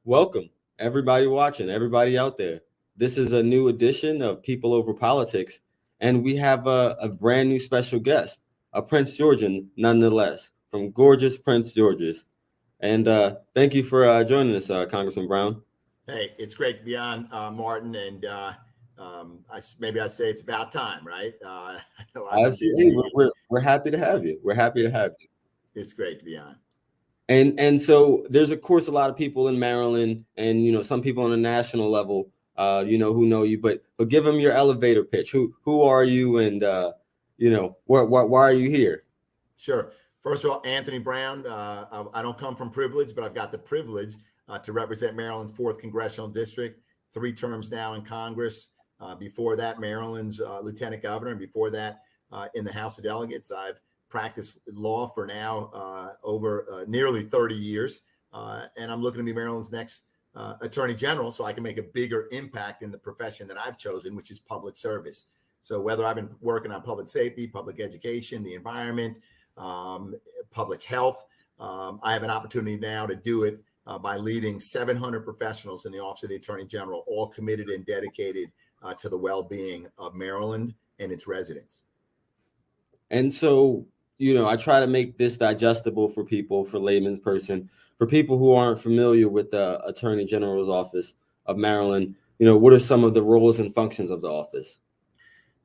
Welcome, everybody watching, everybody out there. This is a new edition of People Over Politics, and we have a brand new special guest, a Prince Georgian, nonetheless, from gorgeous Prince George's. And thank you for joining us, Congressman Brown. Hey, it's great to be on, Martin, and maybe I'd say it's about time, right? I know I've been Absolutely, busy. we're happy to have you. We're happy to have you. It's great to be on. And so there's of course a lot of people in Maryland, and some people on a national level, who know you. But give them your elevator pitch. Who are you, and why are you here? Sure. First of all, Anthony Brown. I don't come from privilege, but I've got the privilege to represent Maryland's 4th congressional district. 3 terms now in Congress. Before that, Maryland's lieutenant governor, and before that, in the House of Delegates. I've practiced law for now over nearly 30 years, and I'm looking to be Maryland's next attorney general, so I can make a bigger impact in the profession that I've chosen, which is public service. So whether I've been working on public safety, public education, the environment, public health, I have an opportunity now to do it by leading 700 professionals in the Office of the Attorney General, all committed and dedicated to the well-being of Maryland and its residents. And so, I try to make this digestible for people, for layman's person, for people who aren't familiar with the Attorney General's office of Maryland. What are some of the roles and functions of the office?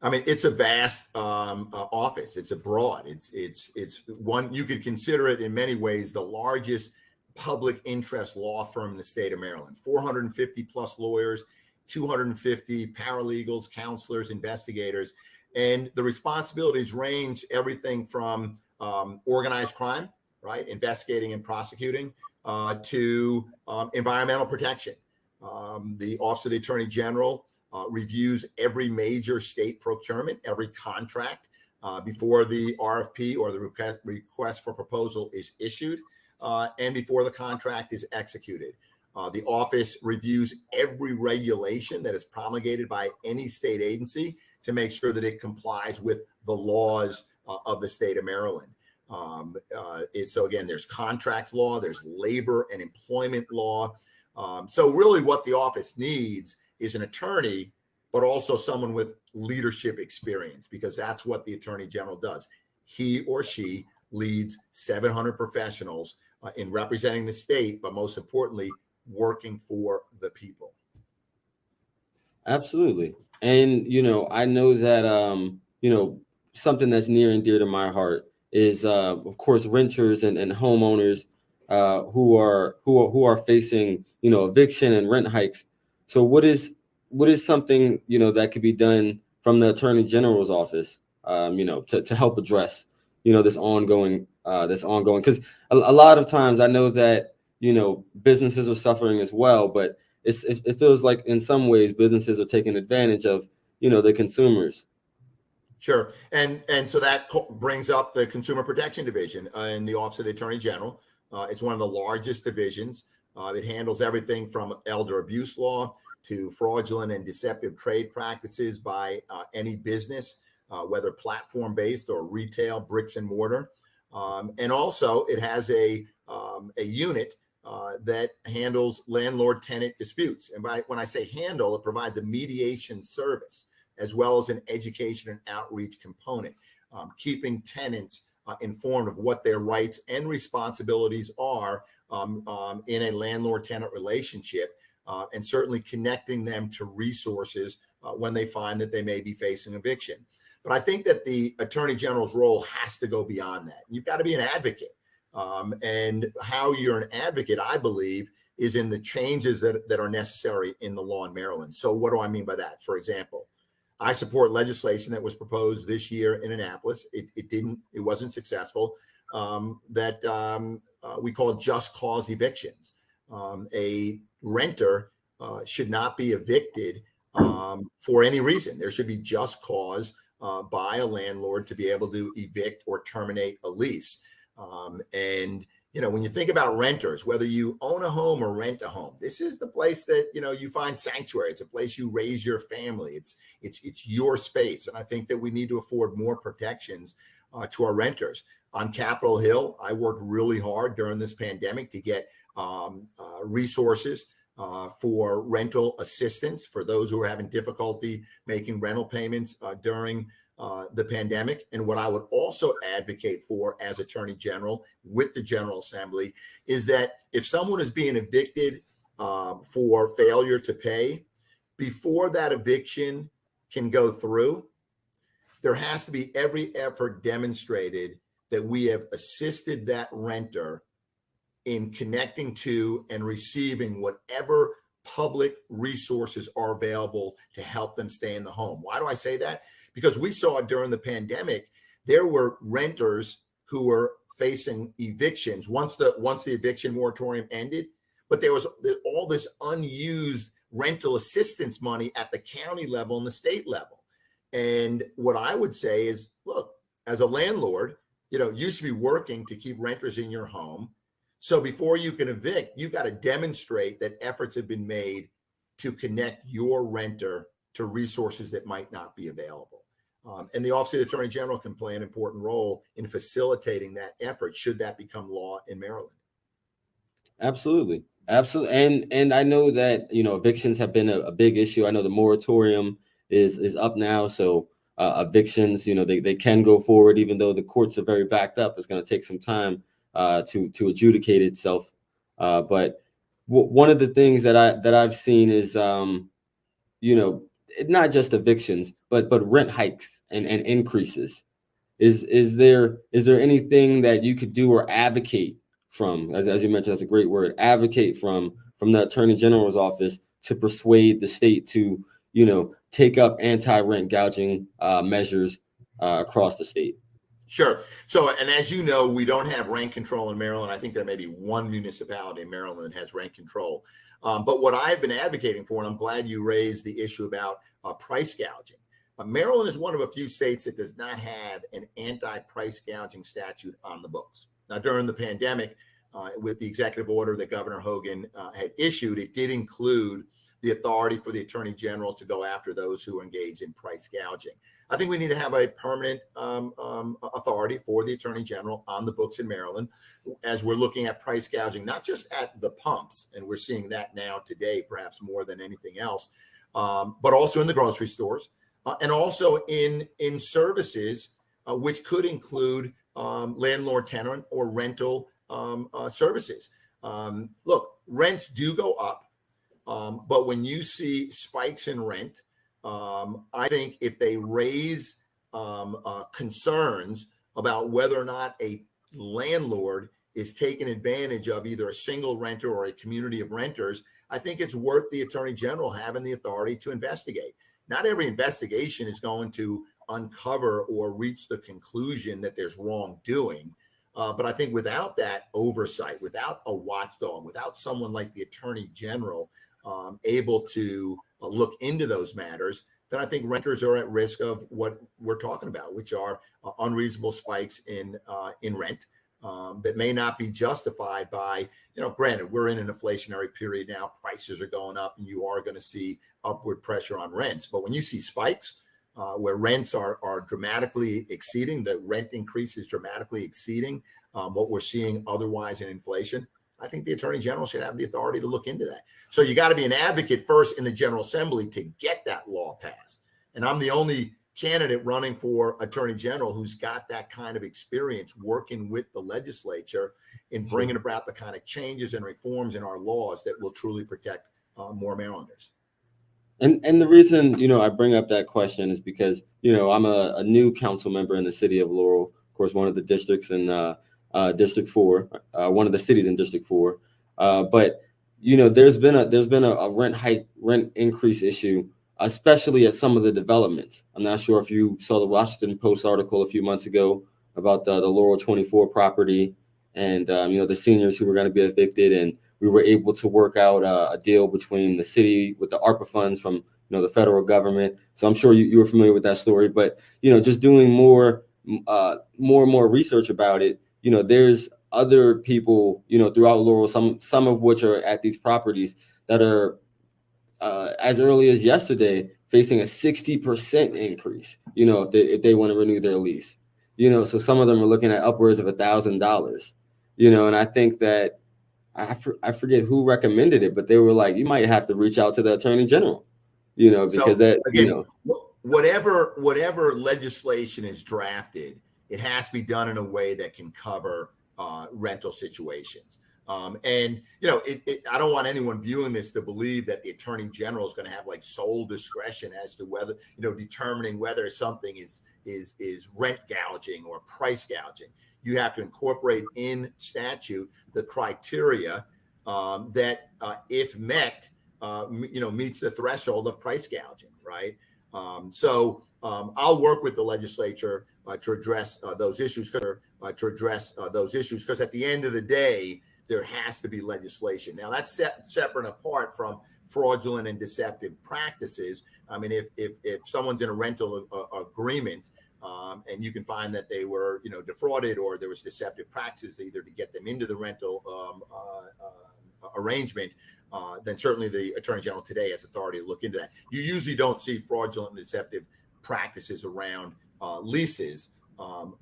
I mean, it's a vast office. It's a broad. It's one, you could consider it in many ways the largest public interest law firm in the state of Maryland. 450 plus lawyers, 250 paralegals, counselors, investigators. And the responsibilities range everything from organized crime, right, investigating and prosecuting, to environmental protection. The Office of the Attorney General reviews every major state procurement, every contract before the RFP or the request for proposal is issued, and before the contract is executed. The office reviews every regulation that is promulgated by any state agency to make sure that it complies with the laws of the state of Maryland. So again, there's contract law, there's labor and employment law. So really what the office needs is an attorney, but also someone with leadership experience, because that's what the Attorney General does. He or she leads 700 professionals in representing the state, but most importantly, working for the people. Absolutely. And, I know that, something that's near and dear to my heart is, of course, renters and homeowners who are facing, eviction and rent hikes. So what is something, that could be done from the Attorney General's office, to help address, this ongoing, because a lot of times I know that, businesses are suffering as well, but it feels like in some ways businesses are taking advantage of, the consumers. Sure. And so that brings up the Consumer Protection Division in the Office of the Attorney General. It's one of the largest divisions. It handles everything from elder abuse law to fraudulent and deceptive trade practices by any business, whether platform-based or retail, bricks and mortar. And also it has a unit that handles landlord-tenant disputes. And when I say handle, it provides a mediation service as well as an education and outreach component, keeping tenants informed of what their rights and responsibilities are in a landlord-tenant relationship, and certainly connecting them to resources when they find that they may be facing eviction. But I think that the Attorney General's role has to go beyond that. You've got to be an advocate. And how you're an advocate, I believe, is in the changes that are necessary in the law in Maryland. So what do I mean by that? For example, I support legislation that was proposed this year in Annapolis. It wasn't successful. That we call just cause evictions. A renter should not be evicted for any reason. There should be just cause by a landlord to be able to evict or terminate a lease. And when you think about renters, whether you own a home or rent a home, this is the place that, you find sanctuary. It's a place you raise your family. It's your space. And I think that we need to afford more protections to our renters. On Capitol Hill, I worked really hard during this pandemic to get resources for rental assistance for those who are having difficulty making rental payments during the pandemic. And what I would also advocate for as Attorney General with the General Assembly is that if someone is being evicted for failure to pay, before that eviction can go through, there has to be every effort demonstrated that we have assisted that renter in connecting to and receiving whatever public resources are available to help them stay in the home. Why do I say that? Because we saw during the pandemic, there were renters who were facing evictions once the eviction moratorium ended, but there was all this unused rental assistance money at the county level and the state level. And what I would say is, look, as a landlord, you should be working to keep renters in your home. So before you can evict, you've got to demonstrate that efforts have been made to connect your renter to resources that might not be available. And the Office of the Attorney General can play an important role in facilitating that effort should that become law in Maryland. Absolutely. And I know that, evictions have been a big issue. I know the moratorium is up now. So evictions, they can go forward, even though the courts are very backed up. It's going to take some time to adjudicate itself. But one of the things that I've seen is, not just evictions, but rent hikes and increases. Is there anything that you could do or advocate from, as you mentioned, that's a great word, advocate from the Attorney General's office to persuade the state to, take up anti-rent gouging measures across the state? Sure. So, and as you know, we don't have rent control in Maryland. I think there may be one municipality in Maryland that has rent control. But what I've been advocating for, and I'm glad you raised the issue about price gouging. Maryland is one of a few states that does not have an anti-price gouging statute on the books. Now, during the pandemic, with the executive order that Governor Hogan had issued, it did include the authority for the Attorney General to go after those who engage in price gouging. I think we need to have a permanent authority for the Attorney General on the books in Maryland as we're looking at price gouging, not just at the pumps, and we're seeing that now today, perhaps more than anything else, but also in the grocery stores and also in services, which could include landlord tenant or rental services. Look, rents do go up. But when you see spikes in rent, I think if they raise concerns about whether or not a landlord is taking advantage of either a single renter or a community of renters, I think it's worth the Attorney General having the authority to investigate. Not every investigation is going to uncover or reach the conclusion that there's wrongdoing. But I think without that oversight, without a watchdog, without someone like the Attorney General able to look into those matters, then I think renters are at risk of what we're talking about, which are unreasonable spikes in rent that may not be justified by, granted, we're in an inflationary period now, prices are going up and you are going to see upward pressure on rents. But when you see spikes where rents are dramatically exceeding, the rent increases dramatically exceeding what we're seeing otherwise in inflation, I think the Attorney General should have the authority to look into that. So you got to be an advocate first in the General Assembly to get that law passed. And I'm the only candidate running for Attorney General who's got that kind of experience working with the legislature in bringing about the kind of changes and reforms in our laws that will truly protect more Marylanders. And the reason, I bring up that question is because, I'm a new council member in the city of Laurel, of course, one of the districts in District 4, one of the cities in District 4. But, there's been a rent increase issue, especially at some of the developments. I'm not sure if you saw the Washington Post article a few months ago about the Laurel 24 property and, the seniors who were going to be evicted. And we were able to work out a deal between the city with the ARPA funds from, the federal government. So I'm sure you were familiar with that story. But, just doing more and more research about it, there's other people, throughout Laurel, some of which are at these properties that are as early as yesterday facing a 60% increase, if they want to renew their lease. So some of them are looking at upwards of $1,000. And I think that I forget who recommended it, but they were like, you might have to reach out to the attorney general, because whatever legislation is drafted, it has to be done in a way that can cover rental situations. I don't want anyone viewing this to believe that the attorney general is going to have like sole discretion as to whether, determining whether something is rent gouging or price gouging. You have to incorporate in statute the criteria that, if met, meets the threshold of price gouging, right? I'll work with the legislature to address those issues. Because at the end of the day, there has to be legislation. Now that's separate and apart from fraudulent and deceptive practices. I mean, if someone's in a rental agreement and you can find that they were, defrauded, or there was deceptive practices either to get them into the rental arrangement, then certainly the attorney general today has authority to look into that. You usually don't see fraudulent and deceptive practices around leases,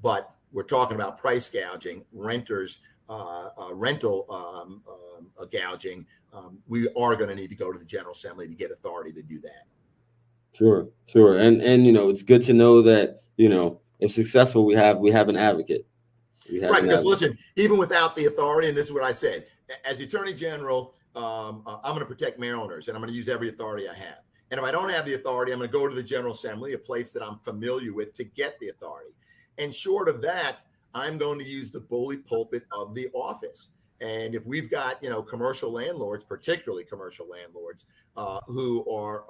but we're talking about price gouging, renters, rental gouging. We are going to need to go to the General Assembly to get authority to do that. Sure. And it's good to know that, if successful, we have an advocate. Right, because listen, even without the authority, and this is what I said, as the attorney general, I'm going to protect Marylanders, and I'm going to use every authority I have. And if I don't have the authority, I'm going to go to the General Assembly, a place that I'm familiar with, to get the authority. And short of that, I'm going to use the bully pulpit of the office. And if we've got, commercial landlords, particularly commercial landlords, who are,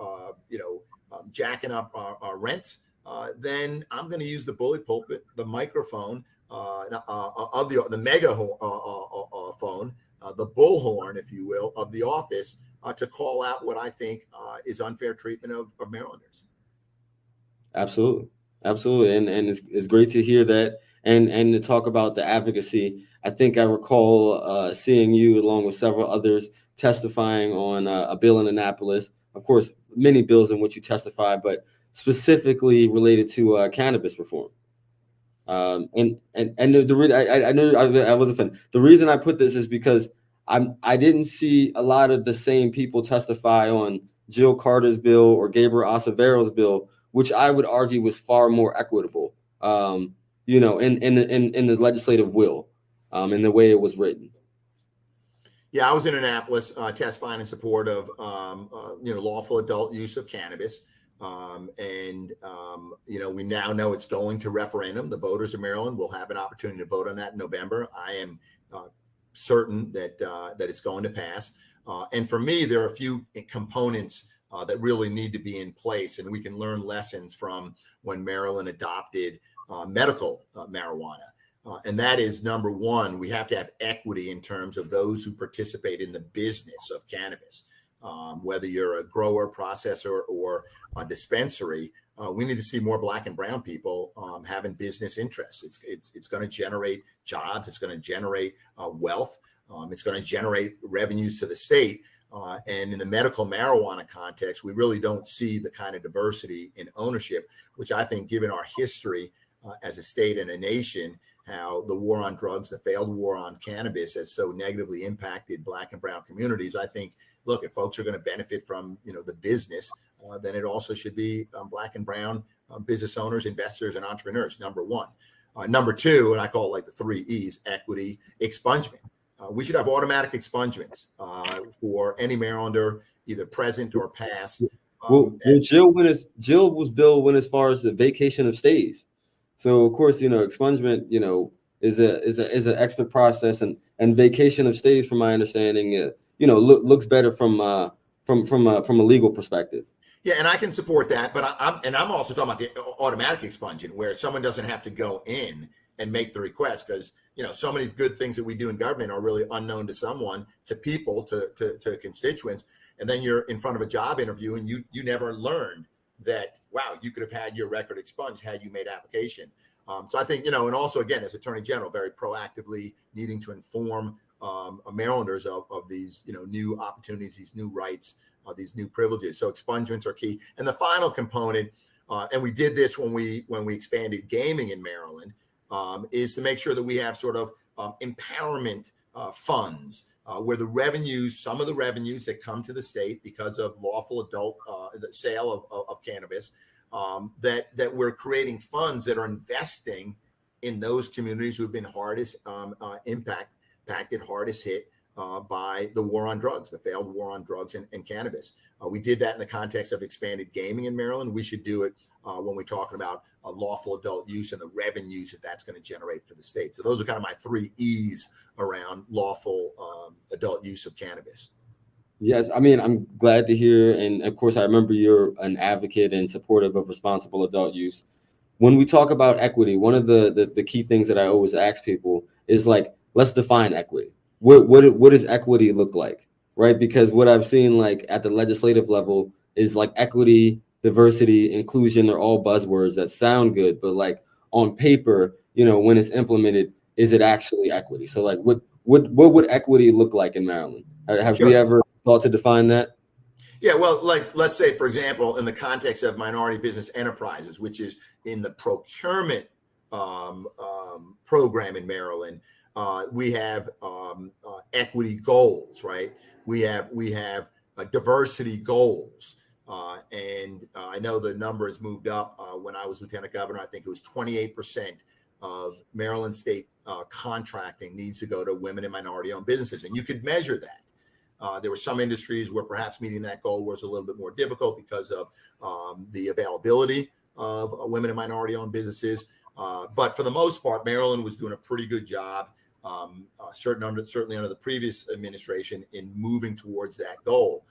jacking up our rents, then I'm going to use the bully pulpit, the microphone of the megaphone, the bullhorn, if you will, of the office, to call out what I think is unfair treatment of Marylanders. Absolutely. And it's great to hear that. And to talk about the advocacy. I think I recall seeing you along with several others testifying on a bill in Annapolis. Of course, many bills in which you testify, but specifically related to cannabis reform. I know I was a fan. The reason I put this is because I didn't see a lot of the same people testify on Jill Carter's bill or Gabriel Acevedo's bill, which I would argue was far more equitable. In the legislative will, in the way it was written. Yeah, I was in Annapolis testifying in support of lawful adult use of cannabis, we now know it's going to referendum. The voters of Maryland will have an opportunity to vote on that in November. I am certain that it's going to pass. And for me, there are a few components that really need to be in place, and we can learn lessons from when Maryland adopted medical marijuana. And that is, number one, we have to have equity in terms of those who participate in the business of cannabis. Whether you're a grower, processor, or a dispensary, we need to see more Black and brown people having business interests. It's going to generate jobs. It's going to generate wealth. It's going to generate revenues to the state. And in the medical marijuana context, we really don't see the kind of diversity in ownership, which I think, given our history as a state and a nation, how the war on drugs, the failed war on cannabis, has so negatively impacted Black and brown communities. I think, look, if folks are going to benefit from the business, then it also should be Black and brown business owners, investors, and entrepreneurs. Number one. Number two, and I call it like the 3 E's: equity, expungement. We should have automatic expungements for any Marylander, either present or past. Jill's bill went as far as the vacation of stays. So of course, expungement, is an extra process, and vacation of stays, from my understanding, looks better from a legal perspective. Yeah, and I can support that, but I'm also talking about the automatic expungement, where someone doesn't have to go in and make the request, because so many good things that we do in government are really unknown to someone, to people, to constituents, and then you're in front of a job interview and you never learned that, wow, you could have had your record expunged had you made application. So I think, you know, and also, again, as Attorney General, very proactively needing to inform Marylanders of these, you know, new opportunities, these new rights, these new privileges. So expungements are key. And the final component, and we did this when we expanded gaming in Maryland, is to make sure that we have sort of empowerment funds where the revenues, some of the revenues that come to the state because of lawful adult the sale of cannabis, that we're creating funds that are investing in those communities who have been hardest impacted, hardest hit by the war on drugs, the failed war on drugs and cannabis. We did that in the context of expanded gaming in Maryland. We should do it when we're talking about lawful adult use and the revenues that that's going to generate for the state. So those are kind of my 3 E's around lawful adult use of cannabis. Yes, I mean, I'm glad to hear. And of course, I remember you're an advocate and supportive of responsible adult use. When we talk about equity, one of the key things that I always ask people is like, let's define equity. What does equity look like, right? Because what I've seen like at the legislative level is like equity, diversity, inclusion are all buzzwords that sound good, but like on paper, you know, when it's implemented, is it actually equity? So like, what would equity look like in Maryland? Have Sure. we ever thought to define that? Yeah, well, like let's say, for example, in the context of minority business enterprises, which is in the procurement program in Maryland, we have equity goals, right? We have diversity goals, and I know the number has moved up. When I was lieutenant governor, I think it was 28% of Maryland state contracting needs to go to women and minority-owned businesses, and you could measure that. There were some industries where perhaps meeting that goal was a little bit more difficult because of the availability of women and minority-owned businesses. But for the most part, Maryland was doing a pretty good job, certainly under the previous administration, in moving towards that goal.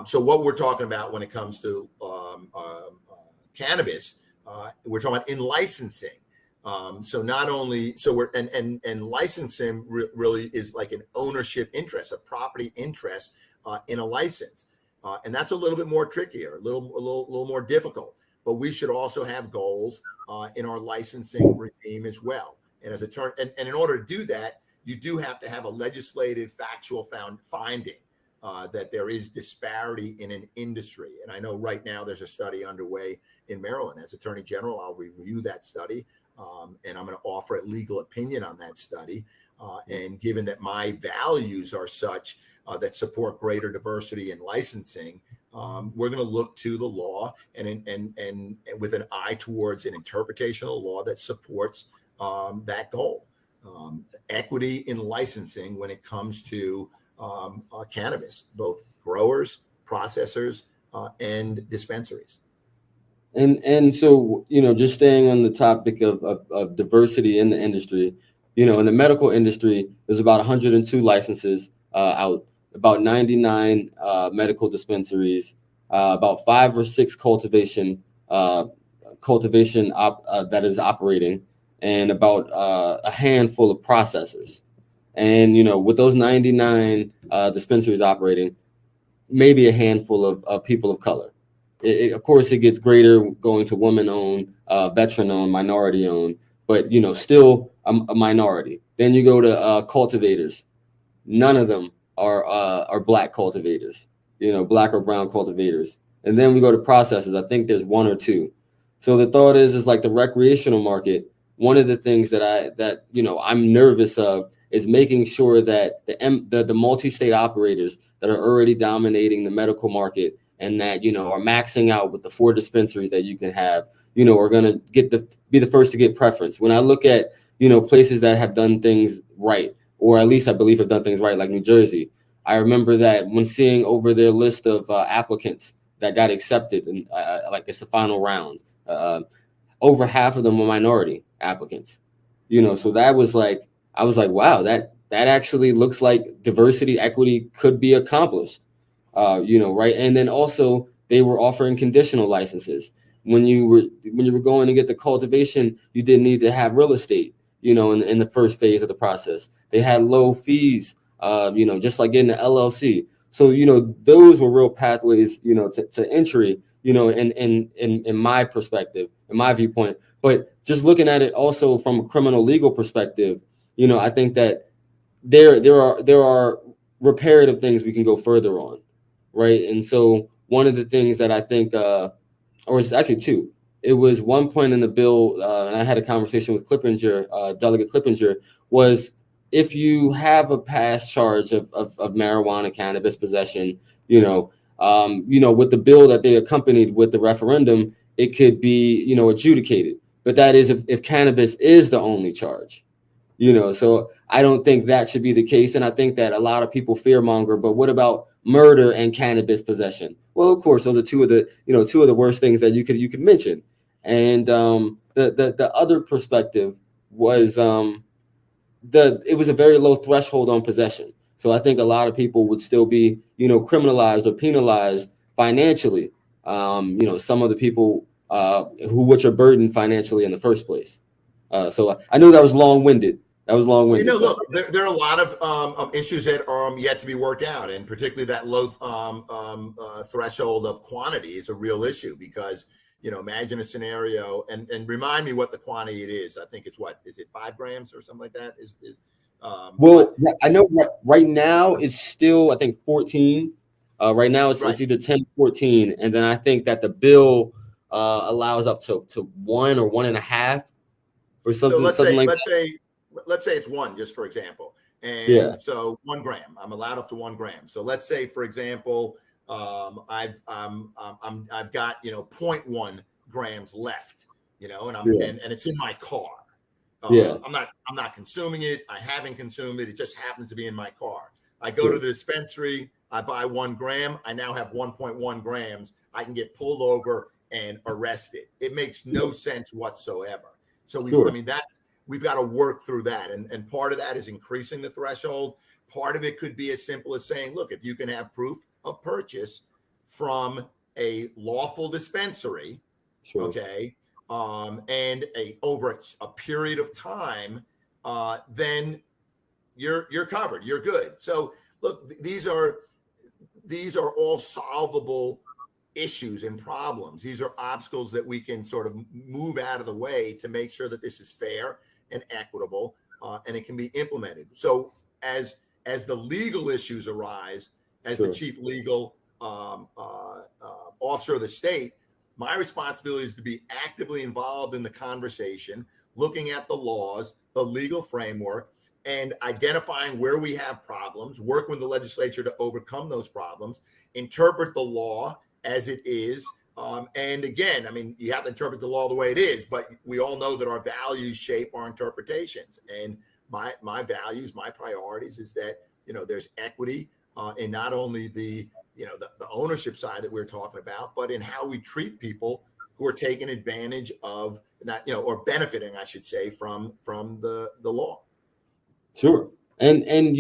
So what we're talking about when it comes to cannabis, we're talking about in licensing. So not only we're and licensing really is like an ownership interest, a property interest in a license, and that's a little bit more trickier, a little more difficult. But we should also have goals in our licensing regime as well. And as a turn, and in order to do that, you do have to have a legislative factual finding that there is disparity in an industry. And I know right now there's a study underway in Maryland. As Attorney General, I'll review that study. And I'm going to offer a legal opinion on that study. And given that my values are such that support greater diversity in licensing, we're going to look to the law and with an eye towards an interpretation of the law that supports that goal. Equity in licensing when it comes to cannabis, both growers, processors, and dispensaries. And so, you know, just staying on the topic of diversity in the industry, you know, in the medical industry, there's about 102 licenses out, about 99 medical dispensaries, about 5 or 6 cultivation that is operating, and about a handful of processors. And, you know, with those 99 dispensaries operating, maybe a handful of people of color. Of course, it gets greater going to woman-owned, veteran-owned, minority-owned, but, you know, still a minority. Then you go to cultivators. None of them are Black cultivators, you know, Black or brown cultivators. And then we go to processors. I think there's 1 or 2. So the thought is like the recreational market. One of the things that you know, I'm nervous of is making sure that the multi-state operators that are already dominating the medical market and that, you know, are maxing out with the 4 dispensaries that you can have, you know, are going to be the first to get preference. When I look at, you know, places that have done things right, or at least I believe have done things right, like New Jersey, I remember that when seeing over their list of applicants that got accepted, and like it's the final round, over half of them were minority applicants, you know, so that was like, I was like, wow, that actually looks like diversity, equity could be accomplished. You know, right. And then also they were offering conditional licenses. When you were going to get the cultivation, you didn't need to have real estate, you know, in the first phase of the process. They had low fees, you know, just like getting the LLC. So, you know, those were real pathways, you know, to entry, you know, in my perspective, in my viewpoint. But just looking at it also from a criminal legal perspective, I think that there are reparative things we can go further on, right? And so one of the things that I think, or it's actually two. It was one point in the bill, and I had a conversation with Delegate Clippinger, was if you have a past charge of marijuana, cannabis possession, with the bill that they accompanied with the referendum, it could be, adjudicated. But that is if cannabis is the only charge, so I don't think that should be the case. And I think that a lot of people fearmonger, but what about murder and cannabis possession? Well, of course, those are two of the worst things that you could mention. And the other perspective was it was a very low threshold on possession. So I think a lot of people would still be, criminalized or penalized financially. Some of the people which are burdened financially in the first place. So I know that was long-winded. Look, there are a lot of issues that are yet to be worked out, and particularly that low threshold of quantity is a real issue because, imagine a scenario and remind me what the quantity it is. I think it's is it 5 grams or something like that? I know right now it's still, I think 14. Right now it's either 10, 14. And then I think that the bill allows up to 1 or 1.5 or something. So let's say it's 1, just for example. And so 1 gram, I'm allowed up to 1 gram. So let's say, for example, I've got, 0.1 grams left, and and it's in my car. I'm not consuming it. I haven't consumed it. It just happens to be in my car. I go to the dispensary, I buy 1 gram. I now have 1.1 grams. I can get pulled over and arrested. It makes no sense whatsoever. So we've got to work through that. And part of that is increasing the threshold. Part of it could be as simple as saying, look, if you can have proof of purchase from a lawful dispensary, okay, and over a period of time, then you're covered. You're good. So look, these are all solvable issues and problems. These are obstacles that we can sort of move out of the way to make sure that this is fair and equitable, and it can be implemented. So as the legal issues arise, as the chief legal officer of the state, my responsibility is to be actively involved in the conversation, looking at the laws, the legal framework, and identifying where we have problems, work with the legislature to overcome those problems, interpret the law as it is. And again, you have to interpret the law the way it is, but we all know that our values shape our interpretations. And my values, my priorities is that, there's equity in not only the ownership side that we're talking about, but in how we treat people who are taking advantage of or benefiting, I should say, from the law. Sure. And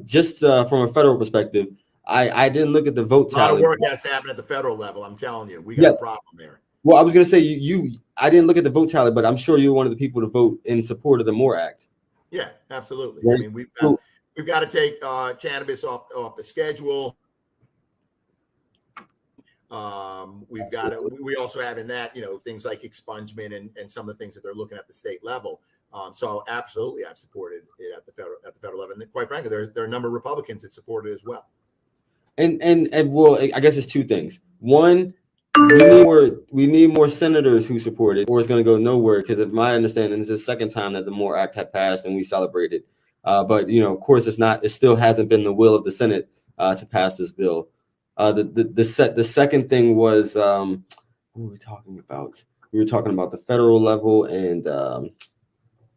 just from a federal perspective, I didn't look at the vote tally. A lot of work has to happen at the federal level. I'm telling you, we got a problem there. Well, I was going to say I didn't look at the vote tally, but I'm sure you're one of the people to vote in support of the MORE Act. Yeah, absolutely. Right. We've got to take cannabis off the schedule. We also have in that, things like expungement and some of the things that they're looking at the state level. So absolutely, I've supported it at the federal level. And quite frankly, there are a number of Republicans that support it as well. And well, I guess it's 2 things. One, we need more senators who support it, or it's going to go nowhere. Because of my understanding, it's the second time that the MORE Act had passed and we celebrated. But of course, it still hasn't been the will of the Senate to pass this bill. The second thing was what were we talking about? We were talking about the federal level and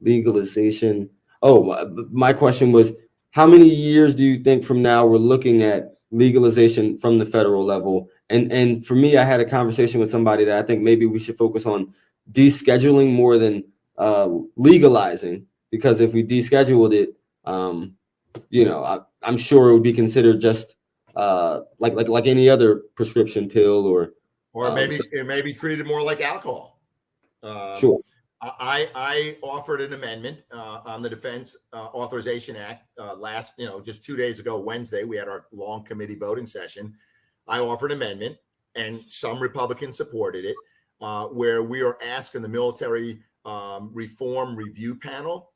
legalization. Oh, my question was, how many years do you think from now we're looking at legalization from the federal level? And for me, I had a conversation with somebody that I think maybe we should focus on descheduling more than legalizing, because if we descheduled it, I'm sure it would be considered just like any other prescription pill, or maybe it may be treated more like alcohol. Sure. I offered an amendment on the Defense Authorization Act just 2 days ago, Wednesday. We had our long committee voting session. I offered an amendment, and some Republicans supported it, where we are asking the military Reform Review Panel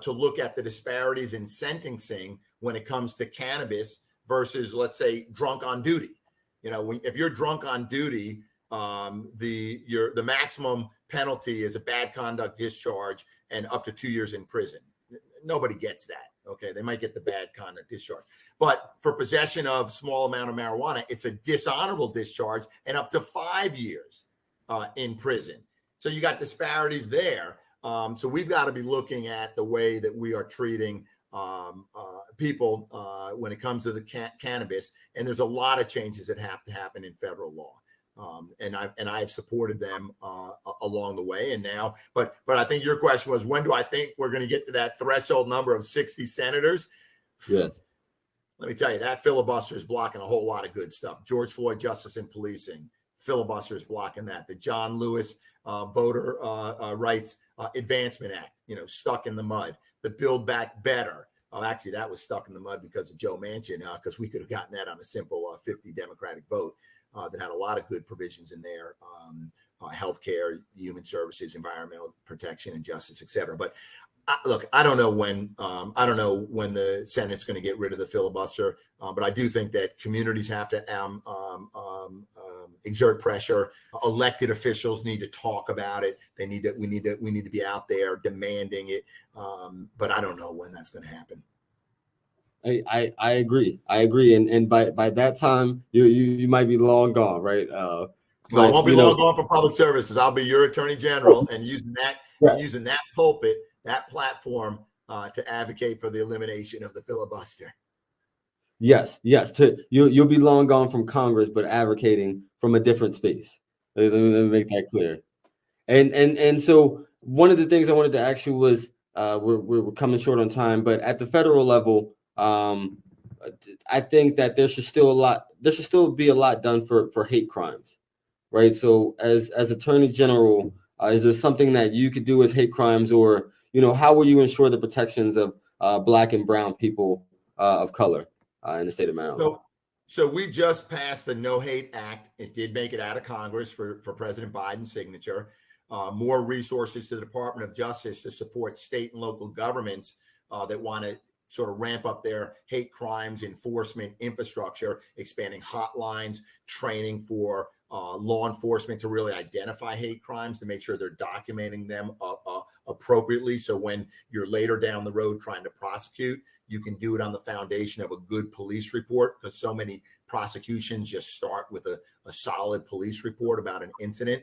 to look at the disparities in sentencing when it comes to cannabis versus, let's say, drunk on duty. If you're drunk on duty, the maximum penalty is a bad conduct discharge and up to 2 years in prison. Nobody gets that. Okay, they might get the bad conduct discharge, but for possession of small amount of marijuana, it's a dishonorable discharge and up to 5 years in prison. So you got disparities there. So we've got to be looking at the way that we are treating people when it comes to the cannabis, and there's a lot of changes that have to happen in federal law. And I've supported them along the way. And now, but I think your question was, when do I think we're going to get to that threshold number of 60 senators? Yes. Let me tell you, that filibuster is blocking a whole lot of good stuff. George Floyd, Justice and Policing, filibuster is blocking that. The John Lewis Voter Rights Advancement Act, stuck in the mud. The Build Back Better. Actually, that was stuck in the mud because of Joe Manchin, because we could have gotten that on a simple 50 Democratic vote. That had a lot of good provisions in there, healthcare, human services, environmental protection, and justice, et cetera. But look, I don't know when the Senate's going to get rid of the filibuster, but I do think that communities have to exert pressure. Elected officials need to talk about it. We need to be out there demanding it. But I don't know when that's going to happen. I agree. And by that time, you might be long gone, right? I won't be long gone for public service, because I'll be your attorney general and using that pulpit, that platform to advocate for the elimination of the filibuster. Yes. You'll be long gone from Congress, but advocating from a different space. Let me make that clear. And so one of the things I wanted to ask you was, we're coming short on time, but at the federal level, I think that there should still be a lot done for hate crimes, right? So as Attorney General, is there something that you could do as hate crimes, or how will you ensure the protections of Black and brown people of color in the state of Maryland? So we just passed the No Hate Act. It did make it out of Congress for President Biden's signature. More resources to the Department of Justice to support state and local governments that want to sort of ramp up their hate crimes enforcement infrastructure, expanding hotlines, training for law enforcement to really identify hate crimes, to make sure they're documenting them appropriately. So when you're later down the road trying to prosecute, you can do it on the foundation of a good police report, because so many prosecutions just start with a solid police report about an incident.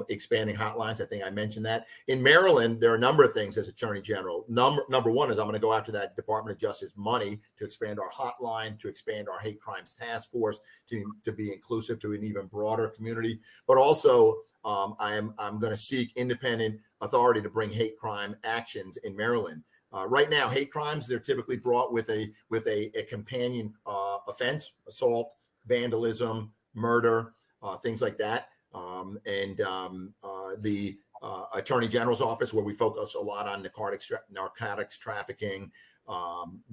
Expanding hotlines, I think I mentioned that. In Maryland, there are a number of things as Attorney General. Number one is I'm going to go after that Department of Justice money to expand our hotline, to expand our hate crimes task force, to be inclusive to an even broader community. But also, I'm going to seek independent authority to bring hate crime actions in Maryland. Right now, hate crimes, they're typically brought with a companion offense: assault, vandalism, murder, things like that. The Attorney General's office, where we focus a lot on narcotics trafficking,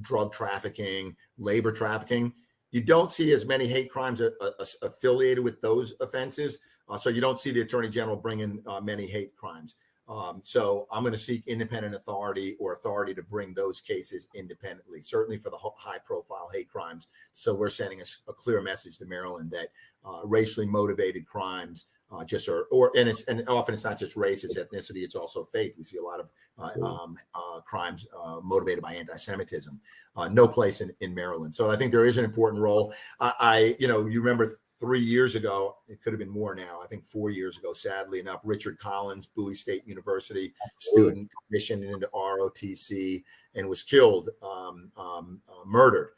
drug trafficking, labor trafficking, you don't see as many hate crimes affiliated with those offenses. So you don't see the Attorney General bringing many hate crimes. So I'm going to seek independent authority to bring those cases independently, certainly for the high profile hate crimes. So we're sending a clear message to Maryland that racially motivated crimes and often it's not just race, it's ethnicity, it's also faith. We see a lot of crimes motivated by anti-Semitism. No place in Maryland. So I think there is an important role. You remember 3 years ago, it could have been more now, I think 4 years ago, sadly enough, Richard Collins, Bowie State University student, commissioned into ROTC and was killed, murdered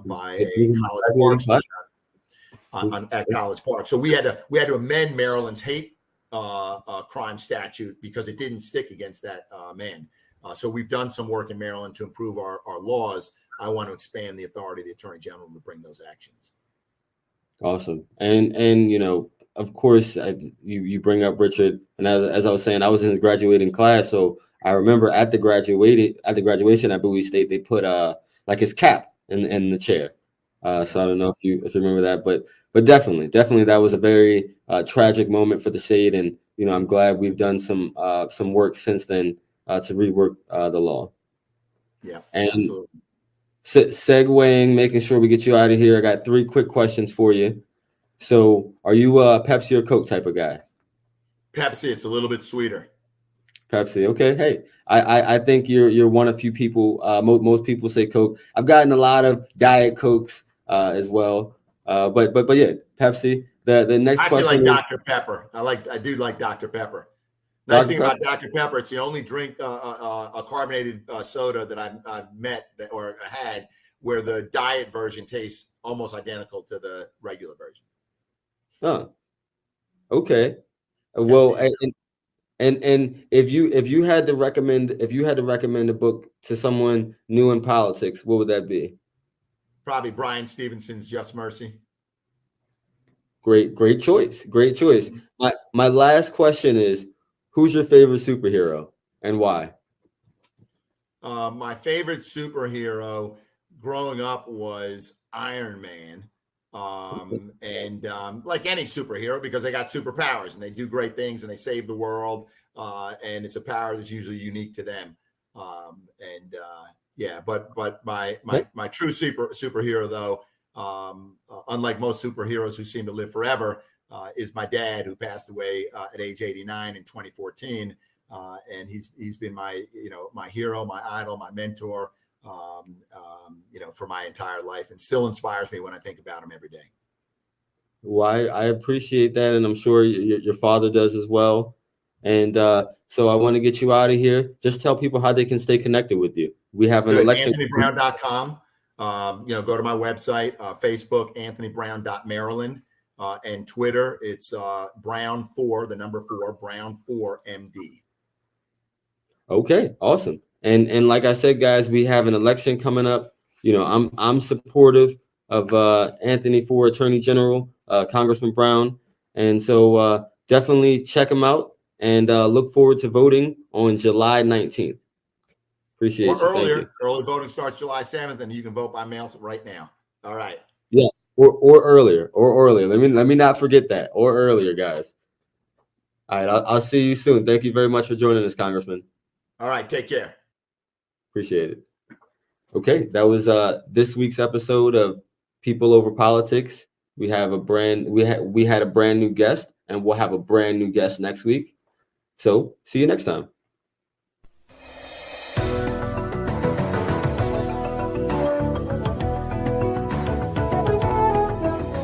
by a College Park at College Park. So we had to amend Maryland's hate crime statute because it didn't stick against that man. So we've done some work in Maryland to improve our laws. I want to expand the authority of the Attorney General to bring those actions. Awesome. And of course, you bring up Richard, and as I was saying, I was in his graduating class, so I remember at the graduation at Bowie State, they put like his cap in the chair. So I don't know if you remember that, but definitely that was a very tragic moment for the state, and I'm glad we've done some work since then to rework the law. Yeah, and absolutely. Segueing, making sure we get you out of here. I got 3 quick questions for you. So, are you a Pepsi or Coke type of guy? Pepsi, it's a little bit sweeter. Pepsi. Okay. Hey, I think you're one of few people. Most people say Coke. I've gotten a lot of Diet Cokes as well. But yeah, Pepsi. The next I actually question like is Dr. Pepper. I do like Dr. Pepper. Nice Dr. thing Pepper. about Dr. Pepper, it's the only drink, a carbonated soda that I've met or had where the diet version tastes almost identical to the regular version. Huh. Okay. Just Well, so you know. and if you had to recommend a book to someone new in politics, what would that be? Probably Brian Stevenson's Just Mercy. Great choice. Great choice. My last question is, who's your favorite superhero and why? My favorite superhero growing up was Iron Man. And like any superhero, because they got superpowers and they do great things and they save the world. And it's a power that's usually unique to them. Yeah, but my true superhero though, unlike most superheroes who seem to live forever, is my dad, who passed away at age 89 in 2014. And he's been my hero, my idol, my mentor, for my entire life, and still inspires me when I think about him every day. Well, I appreciate that, and I'm sure your father does as well. And so I want to get you out of here. Just tell people how they can stay connected with you. We have an Good. election. AnthonyBrown.com. Go to my website, Facebook, AnthonyBrown.Maryland, and Twitter. It's Brown4, the number 4, Brown4MD. Okay, awesome. And like I said, guys, we have an election coming up. I'm supportive of Anthony for Attorney General, Congressman Brown, and so definitely check him out and look forward to voting on July 19th. Appreciate Or you. Thank earlier. you. Early voting starts July 7th, and you can vote by mail right now. All right. Yes, or earlier, or earlier. Let me not forget that, or earlier, guys. All right, I'll see you soon. Thank you very much for joining us, Congressman. All right, take care. Appreciate it. Okay, that was this week's episode of People Over Politics. We had a brand new guest, and we'll have a brand new guest next week. So see you next time.